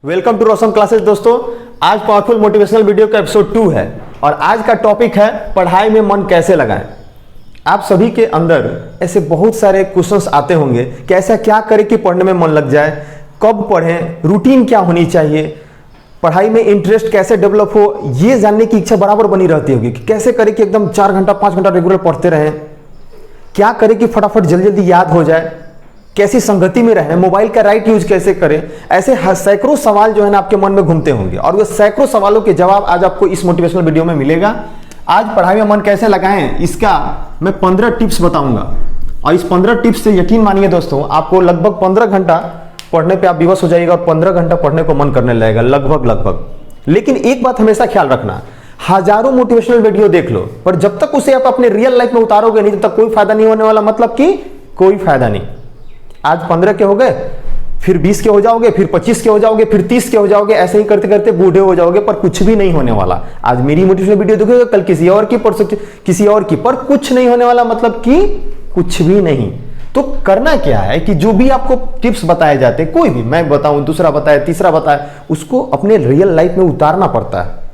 Welcome to Roshan classes. दोस्तों, आज powerful motivational video का एपिसोड 2 है और आज का टॉपिक है पढ़ाई में मन कैसे लगाएं। आप सभी के अंदर ऐसे बहुत सारे क्वेश्चंस आते होंगे कि ऐसा क्या करें कि पढ़ने में मन लग जाए, कब पढ़ें, रूटीन क्या होनी चाहिए, पढ़ाई में इंटरेस्ट कैसे डेवलप हो, ये जानने की इच्छा बराबर बनी रहती होगी कि कैसे करें कि एकदम 4 घंटा 5 घंटा रेगुलर पढ़ते रहें, क्या करें कि फटाफट जल्दी जल्दी याद हो जाए, कैसी संगति में रहें, मोबाइल का राइट यूज कैसे करें। ऐसे सैकड़ों सवाल जो है ना आपके मन में घूमते होंगे और वो सैकड़ों सवालों के जवाब आज आपको इस मोटिवेशनल वीडियो में मिलेगा। आज पढ़ाई में मन कैसे लगाएं इसका मैं 15 टिप्स बताऊंगा और इस 15 टिप्स से यकीन मानिए दोस्तों, आपको लगभग 15 घंटा पढ़ने पे आप विवश हो जाइएगा और 15 घंटा पढ़ने को मन करने लगेगा लगभग। लेकिन एक बात हमेशा ख्याल रखना, हजारों मोटिवेशनल वीडियो देख लो पर जब तक उसे आप अपने रियल लाइफ में उतारोगे नहीं तब तक कोई फायदा नहीं होने वाला। मतलब कि कोई फायदा नहीं। आज 15 के हो गए, फिर 20 के हो जाओगे, फिर 25 के हो जाओगे, फिर 30 के हो जाओगे, ऐसे ही करते करते बूढ़े हो जाओगे पर कुछ भी नहीं होने वाला। आज मेरी मोटिवेशनल वीडियो देखोगे, कल किसी और की, परसों किसी और की, पर कुछ नहीं होने वाला। मतलब कि कुछ भी नहीं। तो करना क्या है कि जो भी आपको टिप्स बताए जाते हैं, कोई भी, मैं बताऊं, दूसरा बताए, तीसरा बताए, उसको अपने रियल लाइफ में उतारना पड़ता है।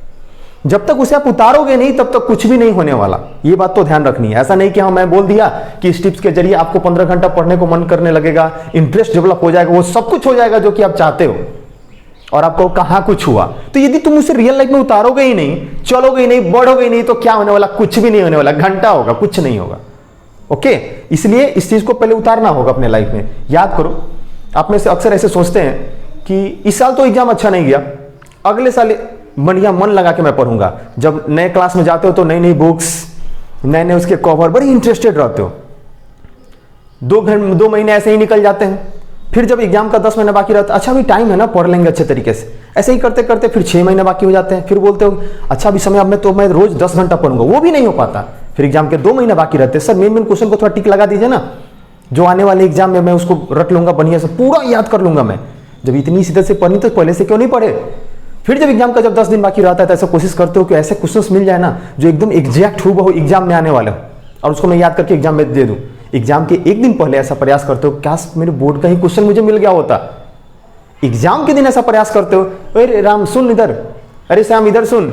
जब तक उसे आप उतारोगे नहीं तब तक कुछ भी नहीं होने वाला। ये बात तो ध्यान रखनी है। ऐसा नहीं कि हाँ मैं बोल दिया कि इस टिप्स के जरिए आपको 15 घंटा पढ़ने को मन करने लगेगा, इंटरेस्ट डेवलप हो जाएगा, वो सब कुछ हो जाएगा जो कि आप चाहते हो और आपको कहाँ कुछ हुआ। तो यदि तुम उसे रियल लाइफ में उतारोगे ही नहीं, चलोगे ही नहीं, बढ़ोगे ही नहीं, तो क्या होने वाला? कुछ भी नहीं होने वाला। घंटा होगा, कुछ नहीं होगा। ओके, इसलिए इस चीज को पहले उतारना होगा अपने लाइफ में। याद करो, आप में से अक्सर ऐसे सोचते हैं कि इस साल तो एग्जाम अच्छा नहीं गया, अगले साल बढ़िया मन लगा के मैं पढ़ूंगा। जब नए क्लास में जाते हो तो नई नई बुक्स, नए नए उसके कवर, बड़ी इंटरेस्टेड रहते हो। 2 महीने ऐसे ही निकल जाते हैं। फिर जब एग्जाम का 10 महीना बाकी रहता है, अच्छा अभी टाइम है ना, पढ़ लेंगे अच्छे तरीके से। ऐसे ही करते करते फिर 6 महीने बाकी हो जाते हैं। फिर बोलते हो अच्छा अभी समय, अब मैं रोज 10 घंटा पढ़ूंगा, वो भी नहीं हो पाता। फिर एग्जाम के 2 महीने बाकी रहते हैं। सर मेन क्वेश्चन को थोड़ा टिक लगा दीजिए ना, जो आने वाले एग्जाम में मैं उसको रट लूंगा, बढ़िया से पूरा याद कर लूंगा मैं। जब इतनी सीधे से पढ़नी तो पहले से क्यों नहीं पढ़े? फिर जब एग्जाम का जब 10 दिन बाकी रहता है तो ऐसा कोशिश करते हो कि ऐसे क्वेश्चंस मिल जाए ना जो एकदम एग्जैक्ट हो एग्जाम में आने वाले हो और उसको मैं याद करके एग्जाम में दे दूं। एग्जाम के एक दिन पहले ऐसा प्रयास करते हो, काश मेरे बोर्ड का ही क्वेश्चन मुझे मिल गया होता। एग्जाम के दिन ऐसा प्रयास करते हो, अरे राम सुन इधर, अरे श्याम इधर सुन,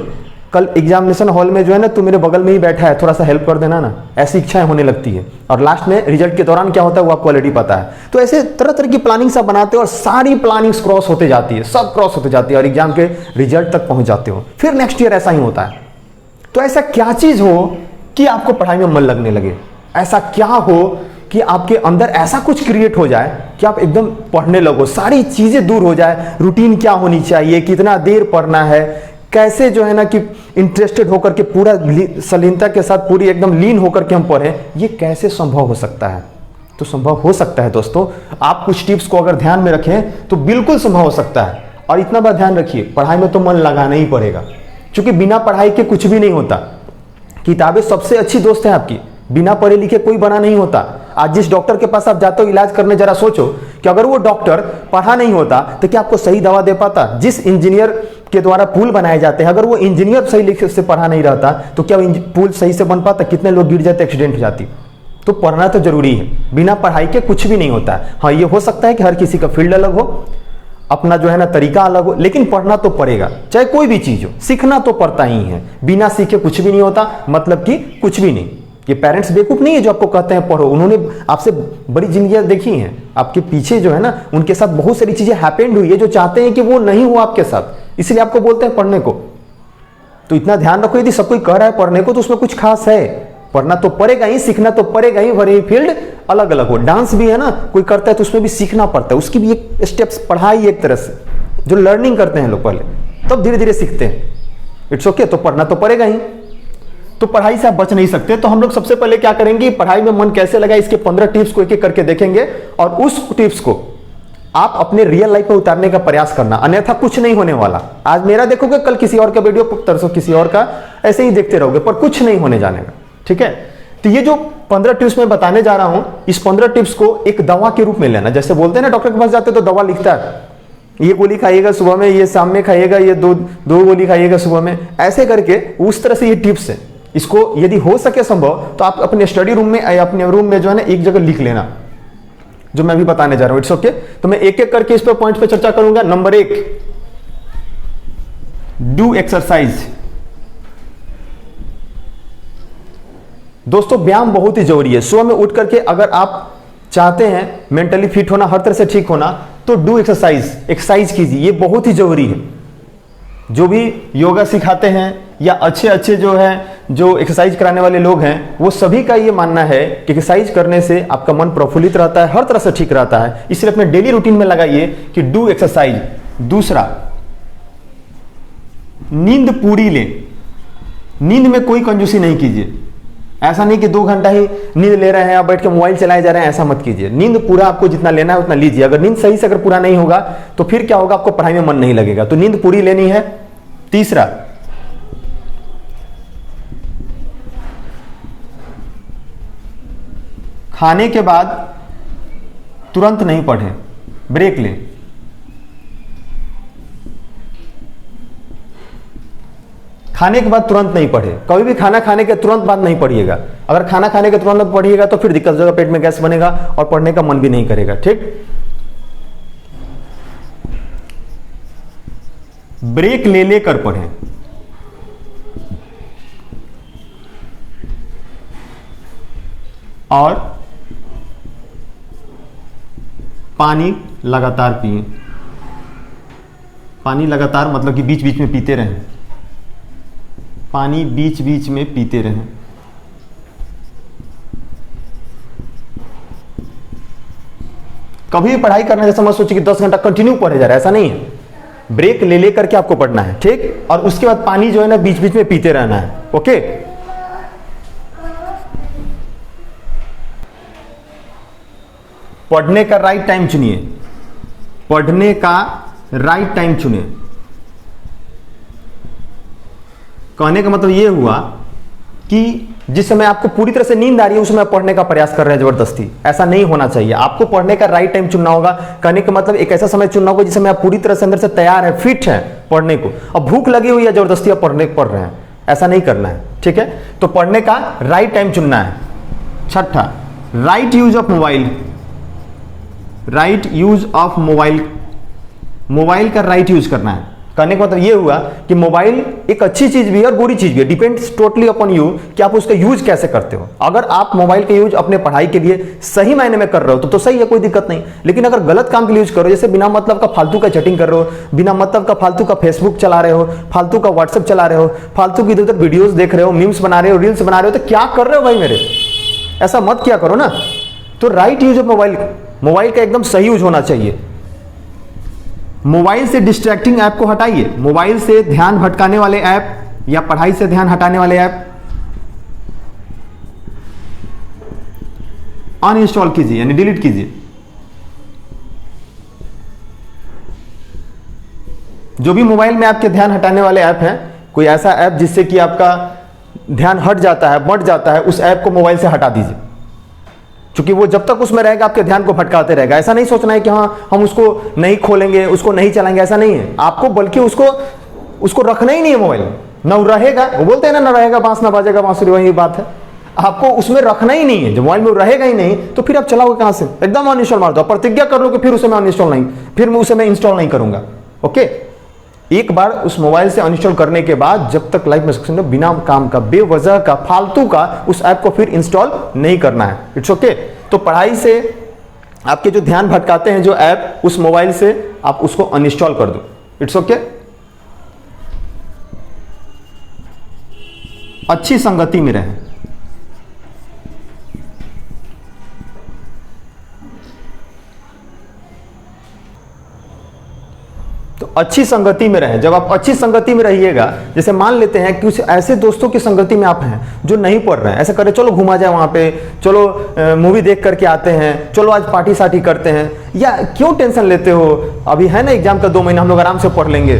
कल एग्जामिनेशन हॉल में जो है ना तू मेरे बगल में ही बैठा है, थोड़ा सा हेल्प कर देना ना। ऐसी इच्छाएं होने लगती है और लास्ट में रिजल्ट के दौरान क्या होता है वो आपको ऑलरेडी पता है। तो ऐसे तरह तरह की प्लानिंग सब बनाते हो और सारी प्लानिंग्स क्रॉस होते जाती है, सब क्रॉस होते जाती है और एग्जाम के रिजल्ट तक पहुंच जाते हो। फिर नेक्स्ट ईयर ऐसा ही होता है। तो ऐसा क्या चीज हो कि आपको पढ़ाई में मन लगने लगे? ऐसा क्या हो कि आपके अंदर ऐसा कुछ क्रिएट हो जाए कि आप एकदम पढ़ने लगो, सारी चीजें दूर हो जाए। रूटीन क्या होनी चाहिए, कितना देर पढ़ना है, कैसे जो है ना कि इंटरेस्टेड होकर के पूरा सलीनता के साथ पूरी एकदम लीन होकर के हम पढ़ें, ये कैसे संभव हो सकता है? तो संभव हो सकता है दोस्तों। आप कुछ टिप्स को अगर ध्यान में रखें तो बिल्कुल संभव हो सकता है। और इतना बात ध्यान रखिए, पढ़ाई में तो मन लगाना ही पड़ेगा, क्योंकि बिना पढ़ाई के कुछ भी नहीं होता। किताबें सबसे अच्छी दोस्त है आपकी, बिना पढ़े लिखे कोई बना नहीं होता। आज जिस डॉक्टर के पास आप जाते हो इलाज करने, जरा सोचो कि अगर वो डॉक्टर पढ़ा नहीं होता तो क्या आपको सही दवा दे पाता? जिस इंजीनियर के द्वारा पुल बनाए जाते हैं, अगर वो इंजीनियर सही लिखे से पढ़ा नहीं रहता तो क्या पुल सही से बन पाता? कितने लोग गिर जाते, एक्सीडेंट हो जाती। तो पढ़ना तो जरूरी है, बिना पढ़ाई के कुछ भी नहीं होता है। हाँ ये हो सकता है कि हर किसी का फील्ड अलग हो, अपना जो है ना तरीका अलग हो, लेकिन पढ़ना तो पड़ेगा। चाहे कोई भी चीज हो, सीखना तो पड़ता ही है। बिना सीखे कुछ भी नहीं होता, मतलब कि कुछ भी नहीं। ये पेरेंट्स बेवकूफ नहीं है जो आपको कहते हैं पढ़ो, उन्होंने आपसे बड़ी जिंदगियां देखी हैं। आपके पीछे जो है ना उनके साथ बहुत सारी चीजें हैपेंड हुई है जो चाहते हैं कि वो नहीं हो आपके साथ, इसलिए आपको बोलते हैं पढ़ने को। तो इतना ध्यान रखो, यदि सब कोई कह रहा है पढ़ने को तो उसमें कुछ खास है। पढ़ना तो पड़ेगा ही, सीखना तो पड़ेगा ही, भले ही फील्ड अलग अलग हो। डांस भी है ना, कोई करता है तो उसमें भी सीखना पड़ता है, उसकी भी एक स्टेप्स पढ़ाई एक तरह से जो लर्निंग करते हैं लोग पहले, तब धीरे धीरे सीखते हैं। इट्स ओके, तो पढ़ना तो पड़ेगा ही। तो पढ़ाई से आप बच नहीं सकते। तो हम लोग सबसे पहले क्या करेंगे, पढ़ाई में मन कैसे लगा, इसके 15 टिप्स को एक एक करके देखेंगे और उस टिप्स को आप अपने रियल लाइफ में उतारने का प्रयास करना, अन्यथा कुछ नहीं होने वाला। आज मेरा देखोगे, कल किसी और का वीडियो, तरसों किसी और का, ऐसे ही देखते रहोगे पर कुछ नहीं होने जाने का। ठीक है, तो ये जो 15 टिप्स मैं बताने जा रहा हूं, इस 15 टिप्स को एक दवा के रूप में लेना। जैसे बोलते हैं ना डॉक्टर के पास जाते तो दवा लिखता है, ये गोली खाइएगा सुबह में, ये शाम में खाइएगा, ये दो गोली खाइएगा सुबह में, ऐसे करके उस तरह से ये टिप्स है। इसको यदि हो सके संभव तो आप अपने स्टडी रूम में या अपने रूम में जो है ना एक जगह लिख लेना, जो मैं भी बताने जा रहा हूं। It's okay. तो मैं एक एक करके इस पर पॉइंट पे चर्चा करूंगा। Number 1, do exercise. दोस्तों व्यायाम बहुत ही जरूरी है। सुबह में उठ करके अगर आप चाहते हैं मेंटली फिट होना, हर तरह से ठीक होना, तो डू एक्सरसाइज, एक्सरसाइज कीजिए, ये बहुत ही जरूरी है। जो भी योगा सिखाते हैं या अच्छे अच्छे जो है जो एक्सरसाइज कराने वाले लोग हैं, वो सभी का ये मानना है कि एक्सरसाइज करने से आपका मन प्रफुल्लित रहता है, हर तरह से ठीक रहता है। इसलिए अपने डेली रूटीन में लगाइए कि डू एक्सरसाइज। दूसरा, नींद पूरी लें। नींद में कोई कंजूसी नहीं कीजिए। ऐसा नहीं कि 2 घंटा ही नींद ले रहे हैं, आप बैठ के मोबाइल चलाए जा रहे हैं, ऐसा मत कीजिए। नींद पूरा आपको जितना लेना है उतना लीजिए। अगर नींद सही से अगर पूरा नहीं होगा तो फिर क्या होगा, आपको पढ़ाई में मन नहीं लगेगा। तो नींद पूरी लेनी है। तीसरा, खाने के बाद तुरंत नहीं पढ़ें, ब्रेक लें। खाने के बाद तुरंत नहीं पढ़े। कभी भी खाना खाने के तुरंत बाद नहीं पढ़िएगा। अगर खाना खाने के तुरंत पढ़िएगा तो फिर दिक्कत हो जाएगा, पेट में गैस बनेगा और पढ़ने का मन भी नहीं करेगा। ठीक, ब्रेक ले लेकर पढ़ें। और पानी लगातार पिएं। पानी लगातार मतलब कि बीच बीच में पीते रहें। पानी बीच बीच में पीते रहें। कभी भी पढ़ाई करने से समझ सोचिए कि 10 घंटा कंटिन्यू पढ़े जा रहा है, ऐसा नहीं है। ब्रेक ले लेकर के आपको पढ़ना है। ठीक, और उसके बाद पानी जो है ना बीच बीच में पीते रहना है। ओके, पढ़ने का राइट टाइम चुनिए। पढ़ने का राइट टाइम चुनिए। कहने का मतलब यह हुआ कि जिस समय आपको पूरी तरह से नींद आ रही है उस समय पढ़ने का प्रयास कर रहे हैं जबरदस्ती, ऐसा नहीं होना चाहिए। आपको पढ़ने का राइट टाइम चुनना होगा। कहने का मतलब एक ऐसा समय चुनना होगा जिस समय आप पूरी तरह से अंदर से तैयार है, फिट है पढ़ने को। अब भूख लगी हुई है, जबरदस्ती आप पढ़ रहे हैं, ऐसा नहीं करना है। ठीक है, तो पढ़ने का राइट टाइम चुनना है। छठा, right use of mobile. Right use of mobile, mobile का राइट यूज करना है। कहने का मतलब यह हुआ कि मोबाइल एक अच्छी चीज भी है और बुरी चीज भी है, डिपेंड्स टोटली अपॉन यू कि आप उसका यूज कैसे करते हो। अगर आप मोबाइल का यूज अपने पढ़ाई के लिए सही मायने में कर रहे हो तो सही है, कोई दिक्कत नहीं। लेकिन अगर गलत काम के लिए यूज करो, जैसे बिना मतलब का फालतू का चैटिंग कर रहे हो, बिना मतलब का फालतू का फेसबुक चला रहे हो, फालतू का व्हाट्सएप चला रहे हो, फालतू की इधर उधर वीडियोस देख रहे हो, मीम्स बना रहे हो, रील्स बना रहे हो, तो क्या कर रहे हो भाई मेरे, ऐसा मत किया करो ना। तो right use of mobile, mobile का एकदम सही यूज होना चाहिए। मोबाइल से डिस्ट्रैक्टिंग ऐप को हटाइए। मोबाइल से ध्यान भटकाने वाले ऐप या पढ़ाई से ध्यान हटाने वाले ऐप अनइंस्टॉल कीजिए, यानी डिलीट कीजिए। जो भी मोबाइल में आपके ध्यान हटाने वाले ऐप हैं, कोई ऐसा ऐप जिससे कि आपका ध्यान हट जाता है, बंट जाता है, उस ऐप को मोबाइल से हटा दीजिए। क्योंकि वो जब तक उसमें रहेगा आपके ध्यान को भटकाते रहेगा। ऐसा नहीं सोचना है कि हाँ हम उसको नहीं खोलेंगे, उसको नहीं चलाएंगे, ऐसा नहीं है आपको, बल्कि उसको रखना ही नहीं है मोबाइल में। न रहेगा, वो बोलते हैं ना रहेगा बांस ना बाजेगा बांसुरी, वही बात है। आपको उसमें रखना ही नहीं है। जब मोबाइल में रहेगा ही नहीं तो फिर आप चलाओगे कहां से? एकदम अनइंस्टॉल मार दो, प्रतिज्ञा कर लो कि फिर उसे मैं अनइंस्टॉल नहीं, फिर उसे मैं इंस्टॉल नहीं करूंगा। ओके, एक बार उस मोबाइल से अनइंस्टॉल करने के बाद जब तक लाइफ में सक्सेस हो, बिना काम का, बेवजह का, फालतू का उस ऐप को फिर इंस्टॉल नहीं करना है। It's okay. तो पढ़ाई से आपके जो ध्यान भटकाते हैं जो ऐप, उस मोबाइल से आप उसको अनइंस्टॉल कर दो। It's okay. अच्छी संगति में रहें। तो अच्छी संगति में रहें। जब आप अच्छी संगति में रहिएगा, जैसे मान लेते हैं कि कुछ ऐसे दोस्तों की संगति में आप हैं जो नहीं पढ़ रहे हैं, ऐसा करें चलो घुमा जाए वहाँ पे, चलो मूवी देख करके आते हैं, चलो आज पार्टी सार्टी करते हैं, या क्यों टेंशन लेते हो, अभी है ना एग्जाम का 2 महीना, हम लोग आराम से पढ़ लेंगे।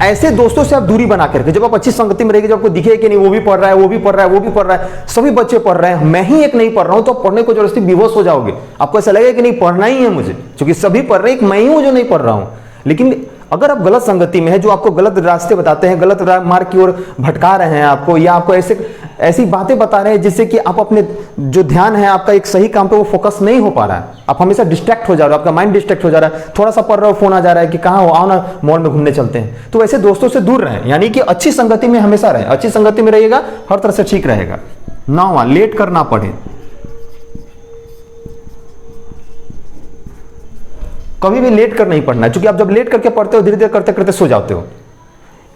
ऐसे दोस्तों से आप दूरी बना करके, जब आप अच्छी संगति में रहेंगे, जब आपको दिखे कि नहीं वो भी पढ़ रहा है, वो भी पढ़ रहा है, वो भी पढ़ रहा है, सभी बच्चे पढ़ रहे हैं, मैं ही एक नहीं पढ़ रहा हूं, तो पढ़ने को जबरदस्ती विवश हो जाओगे। आपको ऐसा लगेगा कि नहीं पढ़ना ही है मुझे, क्योंकि सभी पढ़ रहे हैं, एक मैं ही हूं जो नहीं पढ़ रहा हूं। लेकिन अगर आप गलत संगति में है, जो आपको गलत रास्ते बताते हैं, गलत मार्ग की ओर भटका रहे हैं आपको, या आपको ऐसे ऐसी बातें बता रहे हैं जिससे कि आप अपने जो ध्यान है आपका एक सही काम पे वो फोकस नहीं हो पा रहा है, आप हमेशा डिस्ट्रैक्ट हो जा रहे हो, आपका माइंड डिस्ट्रैक्ट हो जा रहा है, थोड़ा सा पढ़ रहे हो फोन आ जा रहा है कि कहाँ हो, आओ ना मॉल में घूमने चलते हैं। तो ऐसे दोस्तों से दूर रहें, यानी कि अच्छी संगति में हमेशा रहें, अच्छी संगति में रहिएगा हर तरह से ठीक रहेगा। 9वां, लेट कर ना पढ़े। कभी भी लेट कर नहीं पढ़ना है, क्योंकि आप जब लेट करके पढ़ते हो धीरे धीरे करते करते सो जाते हो।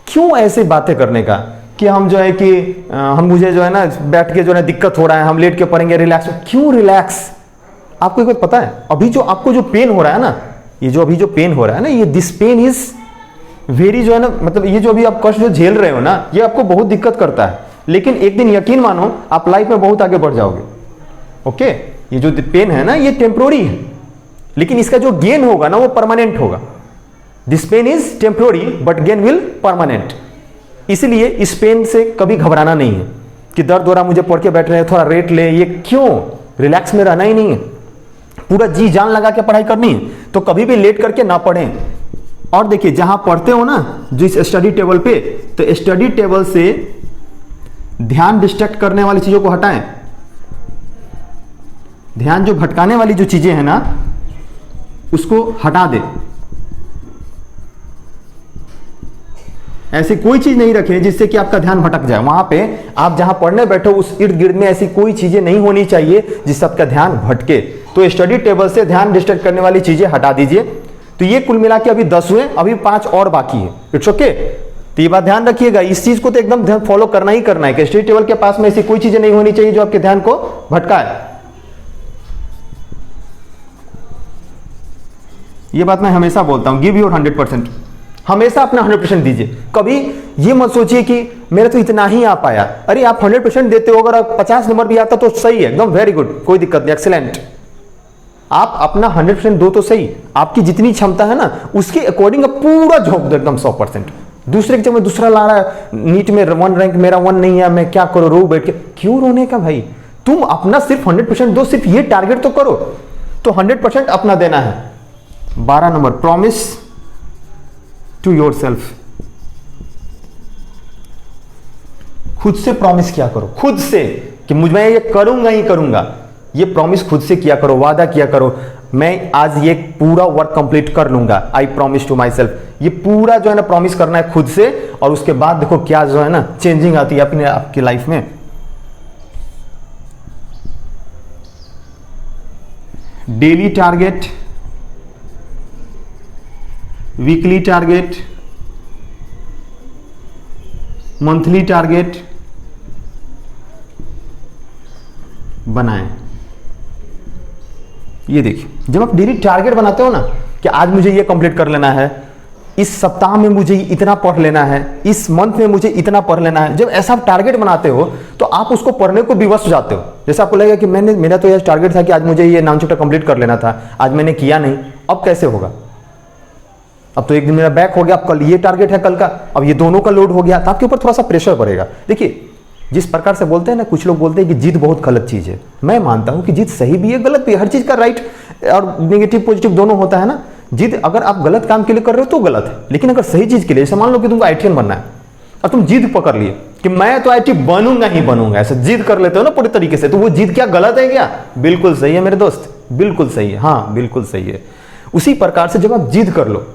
क्यों ऐसी बातें करने का कि हम जो है कि हम मुझे जो है ना बैठ के जो है दिक्कत हो रहा है, हम लेट के पढ़ेंगे, रिलैक्स। क्यों रिलैक्स? आपको एक बात पता है, अभी जो आपको जो पेन हो रहा है ना, ये जो अभी जो पेन हो रहा है ना, ये दिस पेन इज वेरी जो है ना, मतलब ये जो अभी आप कष्ट जो झेल रहे हो ना, ये आपको बहुत दिक्कत करता है, लेकिन एक दिन यकीन मानो आप लाइफ में बहुत आगे बढ़ जाओगे। ओके, ये जो पेन है ना ये टेम्प्रोरी है, लेकिन इसका जो गेन होगा ना वो परमानेंट होगा। This pain is temporary but gain will permanent. इसलिए इस पेन से कभी घबराना नहीं है कि दर्द हो रहा मुझे पढ़ के बैठ रहे हैं, थोड़ा रेट ले, ये क्यों? रिलैक्स में रहना ही नहीं है, पूरा जी जान लगा के पढ़ाई करनी है। तो कभी भी लेट करके ना पढ़ें। और देखिए जहां पढ़ते हो ना जिस स्टडी टेबल पे, तो स्टडी टेबल से ध्यान डिस्ट्रैक्ट करने वाली चीजों को हटाएं। ध्यान जो भटकाने वाली जो चीजें हैं ना उसको हटा दे। ऐसी कोई चीज नहीं रखें जिससे कि आपका ध्यान भटक जाए। वहां पे आप जहां पढ़ने बैठो उस इर्द गिर्द में ऐसी कोई चीजें नहीं होनी चाहिए जिससे आपका ध्यान भटके। तो स्टडी टेबल से ध्यान डिस्ट्रैक्ट करने वाली चीजें हटा दीजिए। तो ये कुल मिला के अभी 10 हुए, अभी 5 और बाकी है। It's okay. तो ये बात ध्यान रखिएगा, इस चीज को तो एकदम ध्यान फॉलो करना ही करना है कि स्टडी टेबल के पास में ऐसी कोई चीजें नहीं होनी चाहिए जो आपके ध्यान को भटकाए। ये बात मैं हमेशा बोलता हूं, गिव योर 100%। हमेशा अपना 100% दीजिए। कभी ये मत सोचिए कि मेरा तो इतना ही आ पाया। अरे आप 100% देते हो, अगर 50 नंबर भी आता तो सही है, एकदम वेरी गुड, कोई दिक्कत नहीं, एक्सीलेंट। आप अपना 100% दो तो सही, आपकी जितनी क्षमता है ना उसके अकॉर्डिंग आप पूरा झोंक दो एकदम 100%। दूसरे के जब मैं दूसरा ला रहा है, नीट में 1 रैंक मेरा 1 नहीं है, मैं क्या करूं, रो बैठ के? क्यों रोने का भाई? तुम अपना सिर्फ 100% दो, सिर्फ ये टारगेट तो करो। तो 100% अपना देना है। 12 number, promise to yourself. खुद से प्रॉमिस किया करो, खुद से कि मुझ मैं ये करूंगा ही करूंगा। ये प्रॉमिस खुद से किया करो, वादा किया करो, मैं आज ये पूरा वर्क कंप्लीट कर लूंगा, I promise to myself. ये पूरा जो है ना प्रॉमिस करना है खुद से, और उसके बाद देखो क्या जो है ना चेंजिंग आती है अपने आपकी लाइफ में। Daily target, weekly target, monthly target बनाएं। ये देखिए, जब आप डेली टारगेट बनाते हो ना कि आज मुझे ये कंप्लीट कर लेना है, इस सप्ताह में मुझे इतना पढ़ लेना है, इस मंथ में मुझे इतना पढ़ लेना है, जब ऐसा आप टारगेट बनाते हो तो आप उसको पढ़ने को विवश हो जाते हो। जैसे आपको लगेगा कि मेरा तो यह टारगेट था कि आज मुझे ये 9 चैप्टर कंप्लीट कर लेना था, आज मैंने किया नहीं, अब कैसे होगा? अब तो एक दिन मेरा बैक हो गया, अब कल ये टारगेट है कल का, अब ये दोनों का लोड हो गया, तो आपके ऊपर थोड़ा सा प्रेशर पड़ेगा। देखिए जिस प्रकार से बोलते हैं ना, कुछ लोग बोलते हैं कि जिद बहुत गलत चीज है। मैं मानता हूं कि जिद सही भी है गलत भी है, हर चीज का राइट और नेगेटिव पॉजिटिव दोनों होता है ना। जिद अगर आप गलत काम के लिए कर रहे हो तो गलत है, लेकिन अगर सही चीज के लिए, जैसे मान लो कि तुमको IITian बनना है और तुम जिद पकड़ लिए कि मैं तो IIT बनूंगा ही बनूंगा, ऐसे जिद कर लेते हो ना पूरी तरीके से, तो वो जिद क्या गलत है क्या? बिल्कुल सही है मेरे दोस्त, बिल्कुल सही है, हाँ बिल्कुल सही है। उसी प्रकार से जब आप जिद कर लो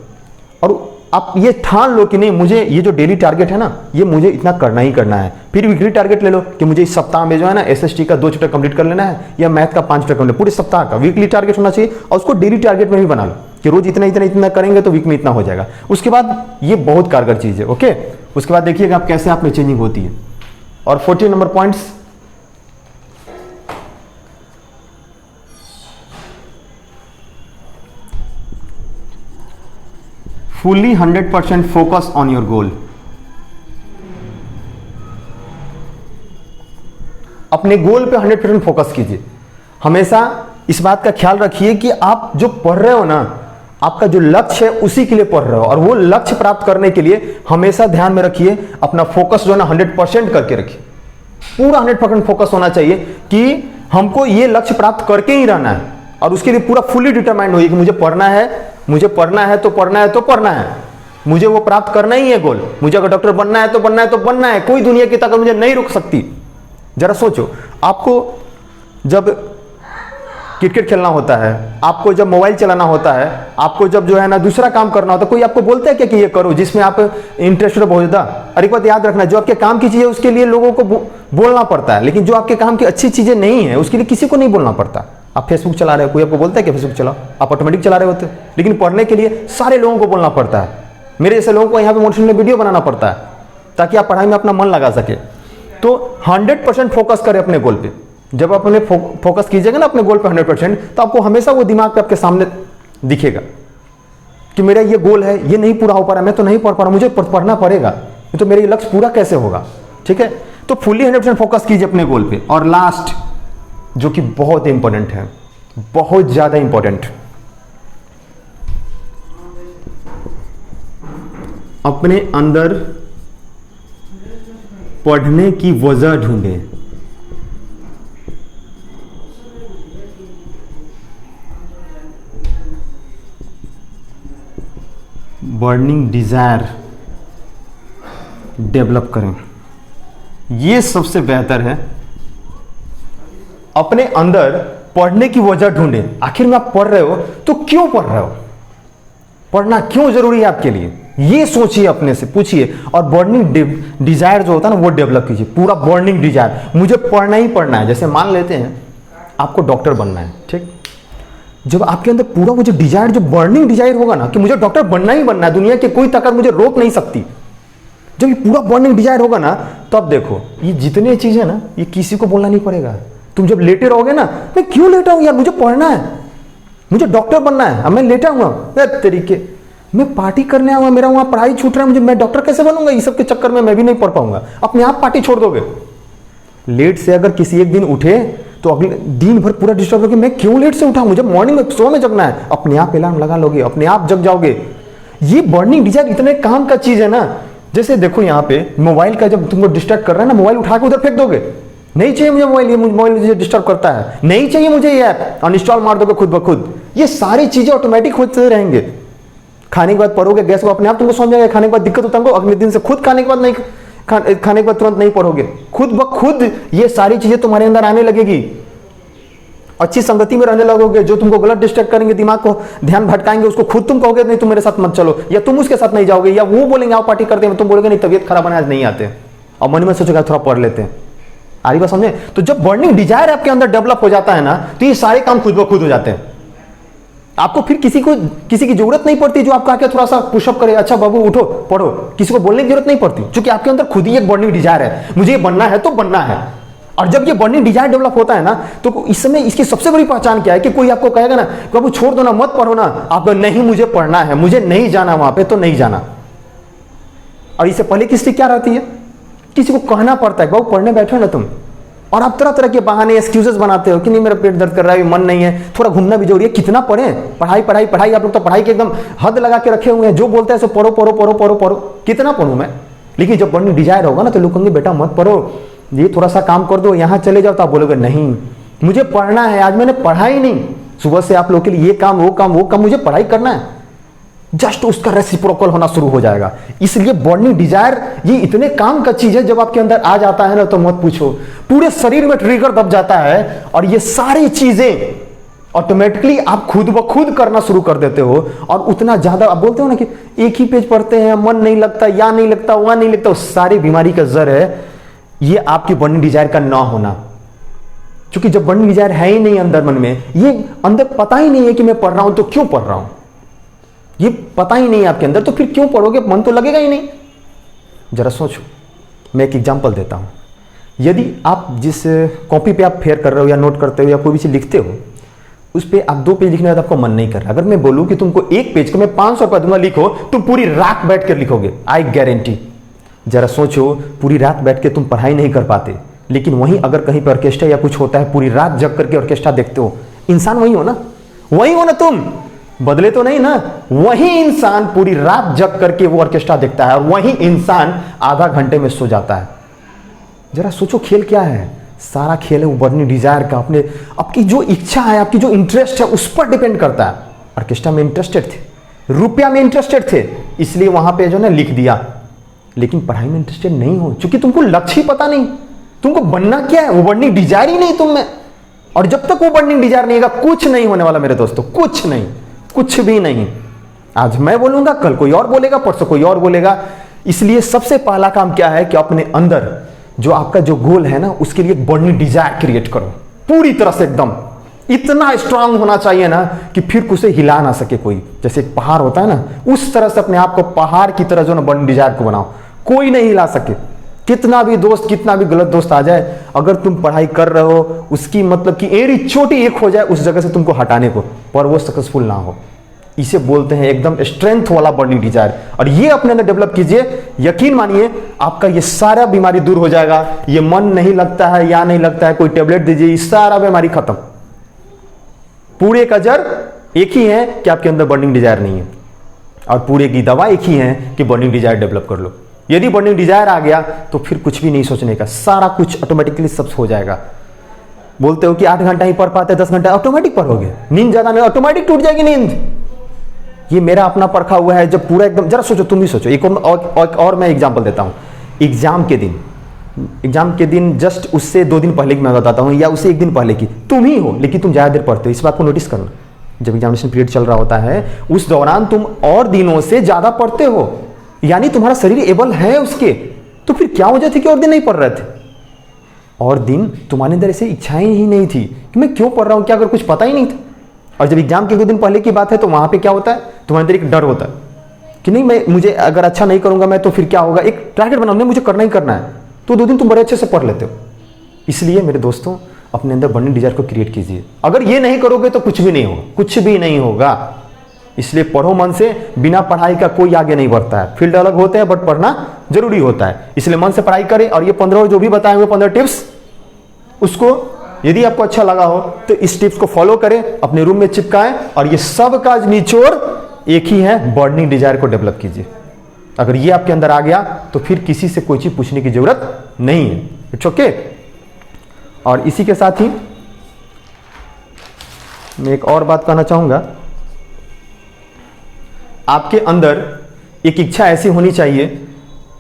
और आप ये ठान लो कि नहीं, मुझे ये जो डेली टारगेट है ना ये मुझे इतना करना ही करना है। फिर वीकली टारगेट ले लो कि मुझे इस सप्ताह में जो है ना SST का 2 चैप्टर कंप्लीट कर लेना है, या मैथ का 5 चैप्टर कंप्लीट, पूरे सप्ताह का वीकली टारगेट होना चाहिए। और उसको डेली टारगेट में भी बना लो कि रोज इतना इतना इतना करेंगे तो वीक में इतना हो जाएगा। उसके बाद ये बहुत कारगर चीज है। ओके, उसके बाद देखिएगा आप कैसे आप में चेंजिंग होती है। और 14 number points, fully 100% focus on your goal। अपने गोल पे 100% फोकस कीजिए। हमेशा इस बात का ख्याल रखिए कि आप जो पढ़ रहे हो ना, आपका जो लक्ष्य है उसी के लिए पढ़ रहे हो, और वो लक्ष्य प्राप्त करने के लिए हमेशा ध्यान में रखिए, अपना फोकस जो है ना 100% करके रखिए। पूरा 100% फोकस होना चाहिए कि हमको ये लक्ष्य प्राप्त करके ही रहना है, और उसके लिए पूरा फुली डिटरमाइंड होइए कि मुझे पढ़ना है, मुझे पढ़ना है तो पढ़ना है तो पढ़ना है, मुझे वो प्राप्त करना ही है गोल। मुझे अगर डॉक्टर बनना है तो बनना है तो बनना है, कोई दुनिया की ताकत मुझे नहीं रोक सकती। जरा सोचो, आपको जब क्रिकेट खेलना होता है, आपको जब मोबाइल चलाना होता है, आपको जब जो है ना दूसरा काम करना होता है, कोई आपको बोलता है क्या कि ये करो जिसमें आप इंटरेस्ट हो बहुत ज़्यादा? अरे एक बात याद रखना, जो आपके काम की चीज़ है उसके लिए लोगों को बोलना पड़ता है, लेकिन जो आपके काम की अच्छी चीज़ें नहीं है उसके लिए किसी को नहीं बोलना पड़ता। आप फेसबुक चला रहे हो, कोई आपको बोलता है कि फेसबुक चलाओ, आप ऑटोमेटिक चला रहे होते हो। लेकिन पढ़ने के लिए सारे लोगों को बोलना पड़ता है। मेरे जैसे लोगों को यहाँ पे मोटिवेशनल वीडियो बनाना पड़ता है ताकि आप पढ़ाई में अपना मन लगा सके। तो 100% फोकस करें अपने गोल पे। जब आप अपने फोकस कीजिएगा ना अपने गोल पे 100%, तो आपको हमेशा वो दिमाग पे आपके सामने दिखेगा कि मेरा ये गोल है, ये नहीं पूरा हो पा रहा, मैं तो नहीं पढ़ पा रहा, मुझे पढ़ना पड़ेगा, तो मेरा ये लक्ष्य पूरा कैसे होगा। ठीक है, तो फुल्ली 100% फोकस कीजिए अपने गोल पे। और लास्ट, जो कि बहुत इंपॉर्टेंट है, बहुत ज्यादा इंपॉर्टेंट, अपने अंदर पढ़ने की वजह ढूंढें। बर्निंग डिजायर डेवलप करें, ये सबसे बेहतर है। अपने अंदर पढ़ने की वजह ढूंढें। आखिर में आप पढ़ रहे हो तो क्यों पढ़ रहे हो, पढ़ना क्यों जरूरी है आपके लिए, ये सोचिए, अपने से पूछिए। और बर्निंग डिजायर जो होता है ना वो डेवलप कीजिए, पूरा बर्निंग डिजायर, मुझे पढ़ना ही पढ़ना है। जैसे मान लेते हैं आपको डॉक्टर बनना है, ठीक, जब आपके अंदर पूरा वो जो डिजायर, जो बर्निंग डिजायर होगा ना कि मुझे डॉक्टर बनना ही बनना है, दुनिया की कोई ताकत मुझे रोक नहीं सकती, जब ये पूरा बर्निंग डिजायर होगा ना, तब देखो ये जितने चीजें ना ये किसी को बोलना नहीं पड़ेगा। तुम जब लेटे रहोगे ना, मैं क्यों लेटा हूं यार, मुझे पढ़ना है, मुझे डॉक्टर बनना है, अब मैं लेटा हुआ तरीके, मैं पार्टी करने आऊंगा, मेरा वहां पढ़ाई छूट रहा है, मुझे, मैं डॉक्टर कैसे बनूंगा, इस सब के चक्कर में मैं भी नहीं पढ़ पाऊंगा। अपने आप पार्टी छोड़ दोगे। लेट से अगर किसी एक दिन उठे तो अगले दिन भर पूरा डिस्टर्ब होगी, मैं क्यों लेट से उठा, मुझे मॉर्निंग में सुबह में जगना है, अपने आप अलार्म लगा लोगे, अपने आप जग जाओगे। ये बर्निंग डिजायर इतने काम का चीज है ना। जैसे देखो यहाँ पे मोबाइल का जब तुमको डिस्टर्ब कर रहा है ना, मोबाइल उठा के उधर फेंक दोगे, नहीं चाहिए मुझे मोबाइल, ये मोबाइल मुझे डिस्टर्ब करता है, नहीं चाहिए मुझे ये ऐप, अनइंस्टॉल मार दोगे खुद ब खुद। ये सारी चीजें ऑटोमेटिक होते रहेंगे। खाने के बाद पढ़ोगे, गैस को अपने आप तुमको समझ जाएगा, खाने के बाद दिक्कत होता है, अगले दिन से खुद खाने के बाद नहीं, खाने के बाद तुरंत नहीं पढ़ोगे, खुद ब खुद ये सारी चीजें तुम्हारे अंदर आने लगेगी। अच्छी संगति में रहने लगोगे, जो तुमको गलत डिस्ट्रैक्ट करेंगे, दिमाग को ध्यान भटकाएंगे, उसको खुद तुम कहोगे नहीं तुम मेरे साथ मत चलो, या तुम उसके साथ नहीं जाओगे, या वो बोलेंगे आओ पार्टी करते हैं, तुम बोलोगे नहीं तबीयत खराब है आज नहीं आते, और मन में सोचोगे थोड़ा पढ़ लेते हैं। आरी बात समझे? तो जब बर्निंग डिजायर आपके अंदर डेवलप हो जाता है ना, तो ये सारे काम खुद ब खुद हो जाते हैं। आपको फिर किसी की जरूरत नहीं पड़ती जो आपका आके थोड़ा सा पुशअप करे, अच्छा बाबू उठो पढ़ो, किसी को बोलने की जरूरत नहीं पड़ती, क्योंकि आपके अंदर खुद ही एक बर्निंग डिजायर है, मुझे ये बनना है तो बनना है। और जब ये बर्निंग डिजायर डेवलप होता है ना, तो इस समय इसकी सबसे बड़ी पहचान क्या है कि कोई आपको कहेगा ना बाबू छोड़ दो ना, मत पढ़ो ना, आप नहीं मुझे पढ़ना है, मुझे नहीं जाना वहां पे, तो नहीं जाना। और इससे पहले किससे क्या रहती है, किसी को कहना पड़ता है बाबू पढ़ने बैठो ना तुम, और आप तरह तरह के बहाने एक्सक्यूजेस बनाते हो कि नहीं मेरा पेट दर्द कर रहा है, मन नहीं है, थोड़ा घूमना भी जरूरी है। कितना पढ़े, पढ़ाई पढ़ाई पढ़ाई, आप लोग तो पढ़ाई के एकदम हद लगा के रखे हुए हैं, जो बोलते हैं सो पढ़ो पढ़ो पढ़ो पढ़ो पढ़ो, कितना पढ़ूं मैं। लेकिन जब बर्निंग डिजायर होगा ना, तो लोग कहेंगे बेटा मत पढ़ो, ये थोड़ा सा काम कर दो, यहाँ चले जाओ, तो आप बोलोगे नहीं मुझे पढ़ना है, आज मैंने पढ़ा ही नहीं, सुबह से आप लोग के लिए ये काम वो काम वो काम, मुझे पढ़ाई करना है, जस्ट उसका रेसिप्रोकल होना शुरू हो जाएगा। इसलिए बर्निंग डिजायर ये इतने काम का चीज है, जब आपके अंदर आ जाता है ना तो मत पूछो, पूरे शरीर में ट्रिगर दब जाता है, और ये सारी चीजें ऑटोमेटिकली आप खुद ब खुद करना शुरू कर देते हो। और उतना ज्यादा आप बोलते हो ना कि एक ही पेज पढ़ते हैं, मन नहीं लगता, या नहीं लगता, वहां नहीं लगता, सारी बीमारी का जड़ है ये आपकी बर्निंग डिजायर का ना होना। क्योंकि जब बर्निंग डिजायर है ही नहीं अंदर मन में, ये अंदर पता ही नहीं है कि मैं पढ़ रहा हूं तो क्यों पढ़ रहा हूं, ये पता ही नहीं है आपके अंदर, तो फिर क्यों पढ़ोगे, मन तो लगेगा ही नहीं। जरा सोचो, मैं एक एग्जांपल देता हूं। यदि आप जिस कॉपी पे आप फेयर कर रहे हो या नोट करते हो या कोई भी चीज लिखते हो, उस पे आप 2 पेज लिखने का आपको मन नहीं कर रहा, अगर मैं बोलूं कि तुमको 1 पेज को मैं 500 रुपया दूंगा, लिखो, तुम पूरी रात बैठ कर लिखोगे, आई गारंटी। जरा सोचो, पूरी रात बैठ के तुम पढ़ाई नहीं कर पाते, लेकिन वहीं अगर कहीं पर ऑर्केस्ट्रा या कुछ होता है, पूरी रात जग करके ऑर्केस्ट्रा देखते हो, इंसान वही हो ना, वही हो ना, तुम बदले तो नहीं ना, वही इंसान पूरी रात जग करके वो ऑर्केस्ट्रा देखता है, और वही इंसान आधा घंटे में सो जाता है। जरा सोचो खेल क्या है, सारा खेल है वो बर्निंग डिजायर का, अपने आपकी जो इच्छा है, आपकी जो इंटरेस्ट है उस पर डिपेंड करता है। ऑर्केस्ट्रा में इंटरेस्टेड थे, रुपया में इंटरेस्टेड थे, इसलिए वहां पे जो ना लिख दिया, लेकिन पढ़ाई में इंटरेस्टेड नहीं हो, क्योंकि तुमको लक्ष्य ही पता नहीं, तुमको बनना क्या है, वो बर्निंग डिजायर ही नहीं तुम में। और जब तक वो बर्निंग डिजायर नहीं होगा, कुछ नहीं होने वाला मेरे दोस्तों, कुछ नहीं, कुछ भी नहीं। आज मैं बोलूंगा, कल कोई और बोलेगा, परसों कोई और बोलेगा। इसलिए सबसे पहला काम क्या है कि अपने अंदर जो आपका जो गोल है ना, उसके लिए एक बर्निंग डिजायर क्रिएट करो, पूरी तरह से एकदम इतना स्ट्रांग होना चाहिए ना कि फिर उसे हिला ना सके कोई। जैसे एक पहाड़ होता है ना, उस तरह से अपने आप को पहाड़ की तरह जो ना बर्निंग डिजायर को बनाओ, कोई नहीं हिला सके। कितना भी दोस्त, कितना भी गलत दोस्त आ जाए, अगर तुम पढ़ाई कर रहे हो, उसकी मतलब कि एड़ी चोटी एक हो जाए उस जगह से तुमको हटाने को, पर वो सक्सेसफुल ना हो, इसे बोलते हैं एकदम स्ट्रेंथ वाला बर्निंग डिजायर। और ये अपने अंदर डेवलप कीजिए, यकीन मानिए आपका ये सारा बीमारी दूर हो जाएगा। ये मन नहीं लगता है या नहीं लगता है, कोई टेबलेट दीजिए, सारा बीमारी खत्म। पूरे का जड़ एक ही है कि आपके अंदर बर्निंग डिजायर नहीं है, और पूरे की दवा एक ही है कि बर्निंग डिजायर डेवलप कर लो। यदि बर्निंग डिजायर आ गया तो फिर कुछ भी नहीं सोचने का, सारा कुछ ऑटोमेटिकली सब हो जाएगा। बोलते हो कि 8 घंटा ही पढ़ पाते, 10 घंटा ऑटोमेटिक पढ़ोगे, नींद ज्यादा नहीं, ऑटोमेटिक टूट जाएगी नींद। ये मेरा अपना परखा हुआ है। जब पूरा एकदम, जरा सोचो, तुम भी सोचो, एक और मैं एग्जाम्पल देता हूँ। एग्जाम के दिन जस्ट उससे 2 दिन पहले की मैं बताता हूँ, या उससे 1 दिन पहले की, तुम ही हो लेकिन तुम ज़्यादा देर पढ़ते हो। इस बात को नोटिस करना, जब एग्जामिनेशन पीरियड चल रहा होता है उस दौरान तुम और दिनों से ज़्यादा पढ़ते हो, यानी तुम्हारा शरीर एबल है उसके। तो फिर क्या वजह थी कि और दिन नहीं पढ़ रहे थे? और दिन तुम्हारे अंदर ऐसे इच्छाएं ही नहीं थी कि मैं क्यों पढ़ रहा हूँ, क्या अगर कुछ पता ही नहीं था। और जब एग्जाम के 2 दिन पहले की बात है तो वहाँ पे क्या होता है, तुम्हारे अंदर एक डर होता है कि नहीं, मुझे अगर अच्छा नहीं करूँगा मैं तो फिर क्या होगा, एक टारगेट बनाओ, मुझे करना ही करना है। तो 2 दिन तुम बड़े अच्छे से पढ़ लेते हो। इसलिए मेरे दोस्तों, अपने अंदर बर्निंग डिजायर को क्रिएट कीजिए। अगर ये नहीं करोगे तो कुछ भी नहीं होगा, कुछ भी नहीं होगा। इसलिए पढ़ो मन से, बिना पढ़ाई का कोई आगे नहीं बढ़ता है। फील्ड अलग होते हैं बट पढ़ना जरूरी होता है। इसलिए मन से पढ़ाई करें, और ये 15 जो भी बताए हुए 15 टिप्स, उसको यदि आपको अच्छा लगा हो तो इस टिप्स को फॉलो करें, अपने रूम में चिपकाएं, और ये सब का निचोड़ एक ही है, बर्निंग डिजायर को डेवलप कीजिए। अगर ये आपके अंदर आ गया तो फिर किसी से कोई चीज पूछने की जरूरत नहीं है। It's okay. और इसी के साथ ही मैं एक और बात कहना चाहूंगा, आपके अंदर एक इच्छा ऐसी होनी चाहिए,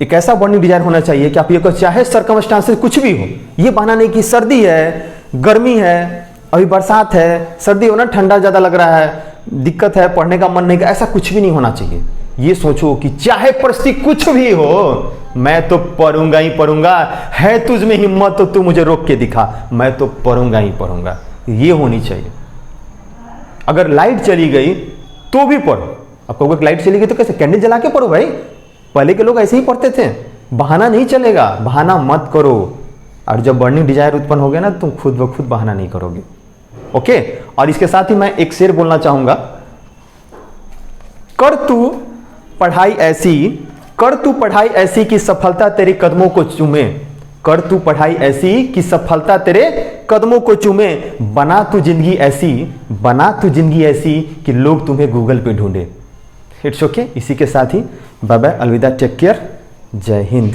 एक ऐसा बर्निंग डिजायर होना चाहिए कि आप ये चाहे सर्कमस्टांसेस कुछ भी हो, ये बहाना नहीं कि सर्दी है, गर्मी है, अभी बरसात है, सर्दी हो ना, ठंडा ज्यादा लग रहा है, दिक्कत है, पढ़ने का मन नहीं, ऐसा कुछ भी नहीं होना चाहिए। ये सोचो कि चाहे परिस्थिति कुछ भी हो, मैं तो पढ़ूंगा ही पढ़ूंगा, है तुझ में हिम्मत तो तू मुझे रोक के दिखा, मैं तो पढ़ूंगा ही पढ़ूंगा, ये होनी चाहिए। अगर लाइट चली गई तो भी पढ़ो। आपको अगर लाइट चली गई तो कैसे, कैंडल जला के पढ़ो भाई। पहले के लोग ऐसे ही पढ़ते थे, बहाना नहीं चलेगा, बहाना मत करो। और जब बर्निंग डिजायर उत्पन्न हो गया ना, तुम खुद ब खुद बहाना नहीं करोगे। ओके। और इसके साथ ही मैं एक शेर बोलना चाहूंगा, कर तू पढ़ाई ऐसी कि सफलता तेरे कदमों को चूमे, कर तू पढ़ाई ऐसी कि सफलता तेरे कदमों को चूमे, बना तू जिंदगी ऐसी कि लोग तुम्हें गूगल पे ढूंढे। It's okay. इसी के साथ ही बाय बाय, अलविदा, टेक केयर, जय हिंद।